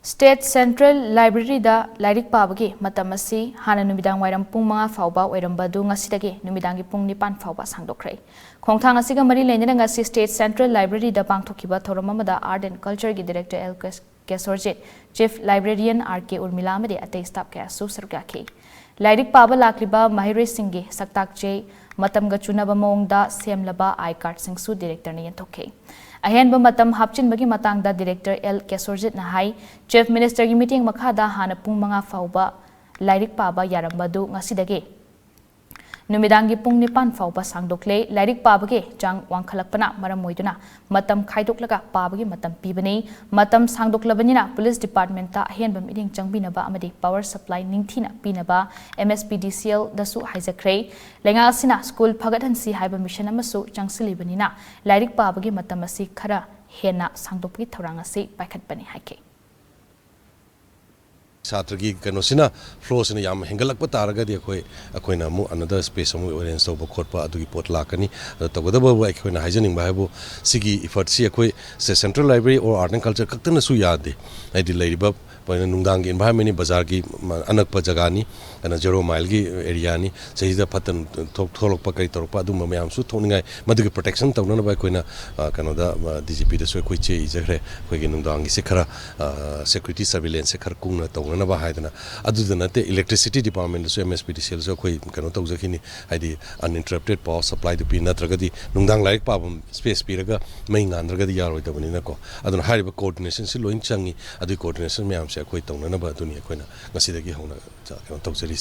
State Central Library da Lairik Pabagi Matam Hana numidang wairam pung mga fauba wairam badu ngasidagi numidangi pung nipan fauba sangdokrai. Khongthang asiga mari lenyana ngasi State Central Library da pangthokiba thoramamada Art and Culture gi Director L. Kesorjit, Chief Librarian R.K. Urmila amadi atay staff kaya susargaki. Lairik Paba lakliba mahiroi singgi saktakje matam ga chunaba maongda semlaba I-card singsu director ni yanthokhe. Ahenba matam hapchin bagi matangda Director L. Kesorjit na hai Chief Minister gi meeting makhada hana pung mga fauba Lairik Paba yarambadu ngasidagi numidangi pung nipan fauba sangdokle Lairik Pabagi jang wangkhalakpana maram moiduna matam khaidoklaga Pabagi matam pibani matam sangdoklabanina Police Department ta ahenba meeting changbinaba amadi power supply ningthina pinaba MSPDCL dasu haijakre lenga asina school phagathansi haiba mission amasu changsilibanina Lairik Pabagi matam asi khara hena sangdokpi thorang asi paikhatpani haike Saturgi kanosina flows in yam hengalak pataraga di akoina mu another space amu arrange to khotpa adugi pot lakani to godaba ba akoina hygienic ba hebo sigi effort si akoi Central Library or Art and Culture kaktana su yade ai di leiriba paina nungdang environment ni bazar gi anakpa jaga ni ana 0 mile gi area ni sejida patan tholok pa kai torpa adu mayam su thoningai madugi protection tawna ba akoina kanoda DGP da so koi che ijagre koi gi nungdang gi se khara security surveillance se khar kungna tawna ba haidana adudana te electricity department so MSPDCL so koi kano tawjakini haidi uninterrupted power supply to be natragadi nungdang Lairik Pabam space piraga mai ngandragadi yaroi tabani na ko aduna hariba coordination si loin changi adu coordination mayam se koi tawna ba duni koina ngasidagi hona tawjari